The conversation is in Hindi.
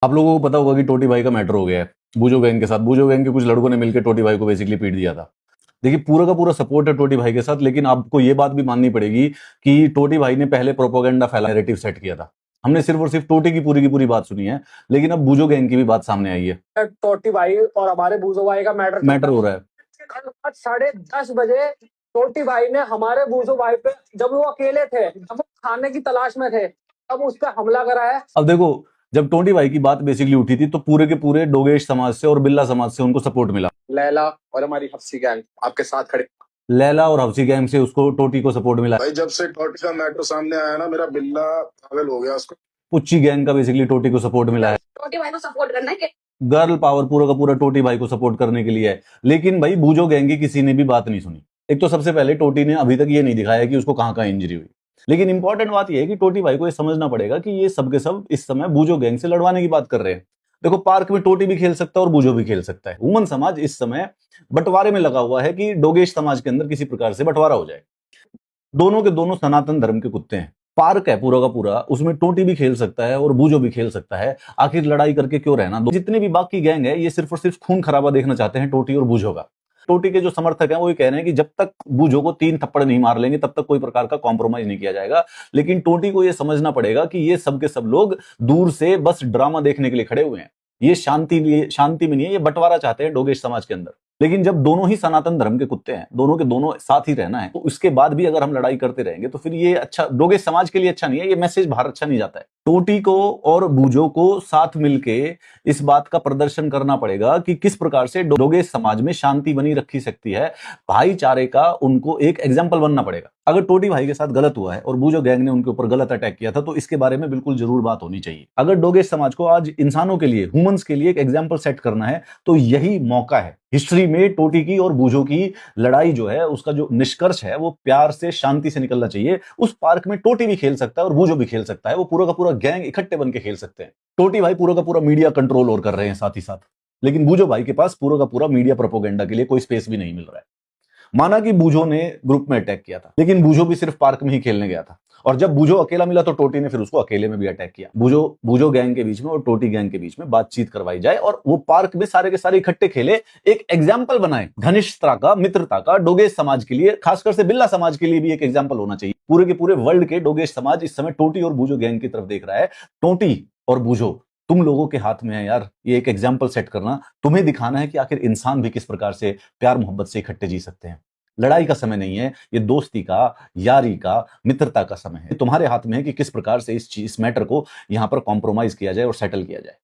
आप लोगों को पता होगा कि टोटी भाई का मैटर हो गया है बूजो गैंग के साथ। बूजो गैंग के कुछ लड़कों ने मिलकर टोटी भाई को बेसिकली पीट दिया था। देखिए, पूरा का पूरा सपोर्ट है टोटी भाई के साथ, लेकिन आपको ये बात भी माननी पड़ेगी कि टोटी भाई ने पहले प्रोपोगेंडा फैला, नैरेटिव सेट किया था। हमने सिर्फ और सिर्फ टोटी की पूरी बात सुनी है, लेकिन अब बूजो गैंग की भी बात सामने आई है। टोटी भाई और हमारे बूजो भाई का मैटर हो रहा है। कल रात 10:30 बजे टोटी भाई ने हमारे बूजो भाई पे, जब वो अकेले थे, जब वो खाने की तलाश में थे, तब उस पर हमला करा है। अब देखो, जब टोटी भाई की बात बेसिकली उठी थी तो पूरे के पूरे डोगेश समाज से और बिल्ला समाज से उनको सपोर्ट मिला। लैला और हमारी हफ्सी गैंग आपके साथ खड़े। लैला और हफ्सी गैंग से उसको टोटी को सपोर्ट मिला। भाई जब से टोटी का मैटर सामने आया ना, मेरा बिल्ला पागल हो गया। उसको पुच्ची गैंग का बेसिकली टोटी को सपोर्ट मिला है। टोटी भाई को सपोर्ट करना है। गर्ल पावर पूरा का पूरा टोटी भाई को सपोर्ट करने के लिए है। लेकिन भाई बूजो गैंग की किसी ने भी बात नहीं सुनी। एक तो सबसे पहले टोटी ने अभी तक ये नहीं दिखाया कि उसको कहां कहां इंजरी हुई। लेकिन इंपॉर्टेंट बात यह है कि टोटी भाई को ये समझना पड़ेगा कि ये सब के सब इस समय बूजो गैंग से लड़वाने की बात कर रहे हैं। देखो, पार्क में टोटी भी खेल सकता है और बूजो भी खेल सकता है। वुमन समाज इस समय बंटवारे में लगा हुआ है कि डोगेश समाज के अंदर किसी प्रकार से बंटवारा हो जाए। दोनों के दोनों सनातन धर्म के कुत्ते हैं। पार्क है पूरा का पूरा, उसमें टोटी भी खेल सकता है और बूजो भी खेल सकता है। आखिर लड़ाई करके क्यों रहना। जितने भी बाकी गैंग है, ये सिर्फ और सिर्फ खून खराबा देखना चाहते हैं टोटी और बूजो का। टोटी के जो समर्थक हैं वो ये कह रहे हैं कि जब तक बूजो को 3 थप्पड़ नहीं मार लेंगे तब तक कोई प्रकार का कॉम्प्रोमाइज नहीं किया जाएगा। लेकिन टोटी को ये समझना पड़ेगा कि ये सब के सब लोग दूर से बस ड्रामा देखने के लिए खड़े हुए हैं। ये शांति में नहीं है, ये बंटवारा चाहते हैं डोगेश समाज के अंदर। लेकिन जब दोनों ही सनातन धर्म के कुत्ते हैं, दोनों के दोनों साथ ही रहना है, तो उसके बाद भी अगर हम लड़ाई करते रहेंगे तो फिर ये अच्छा डोगेश समाज के लिए अच्छा नहीं है। ये मैसेज बाहर अच्छा नहीं जाता है। टोटी को और बूजो को साथ मिलके इस बात का प्रदर्शन करना पड़ेगा कि किस प्रकार से डोगेश समाज में शांति बनी रखी सकती है। भाईचारे का उनको एक एग्जाम्पल बनना पड़ेगा। अगर टोटी भाई के साथ गलत हुआ है और बूजो गैंग ने उनके ऊपर गलत अटैक किया था तो इसके बारे में बिल्कुल जरूर बात होनी चाहिए। अगर डोगेश समाज को आज इंसानों के लिए, ह्यूमंस के लिए एक एग्जाम्पल सेट करना है तो यही मौका है। हिस्ट्री में टोटी की और बूजो की लड़ाई जो है, उसका जो निष्कर्ष है वो प्यार से, शांति से निकलना चाहिए। उस पार्क में टोटी भी खेल सकता है और बूजो भी खेल सकता है। वो पूरा का पूरा गैंग इकट्ठे बन के खेल सकते हैं। टोटी भाई पूरा का पूरा मीडिया कंट्रोल और कर रहे हैं साथ ही साथ, लेकिन बूजो भाई के पास पूरा का पूरा मीडिया प्रोपोगेंडा के लिए कोई स्पेस भी नहीं मिल रहा है। माना कि बूजो ने ग्रुप में अटैक किया था, लेकिन बूजो भी सिर्फ पार्क में ही खेलने गया था। और जब बूजो अकेला मिला तो टोटी ने फिर उसको अकेले में भी अटैक किया। बूजो गैंग के बीच में और टोटी गैंग के बीच में बातचीत करवाई जाए और वो पार्क में सारे के सारे इकट्ठे खेले, एक एग्जाम्पल बनाए घनिष्ठता का, मित्रता का। डोगेश समाज के लिए, खासकर से बिल्ला समाज के लिए भी एक एग्जाम्पल होना चाहिए। पूरे के पूरे वर्ल्ड के डोगेश समाज इस समय टोटी और बूजो गैंग की तरफ देख रहा है। टोटी और बूजो, तुम लोगों के हाथ में है यार ये एक एग्जाम्पल सेट करना। तुम्हें दिखाना है कि आखिर इंसान भी किस प्रकार से प्यार मोहब्बत से इकट्ठे जी सकते हैं। लड़ाई का समय नहीं है, ये दोस्ती का, यारी का, मित्रता का समय है। तुम्हारे हाथ में है कि किस प्रकार से इस मैटर को यहां पर कॉम्प्रोमाइज किया जाए और सेटल किया जाए।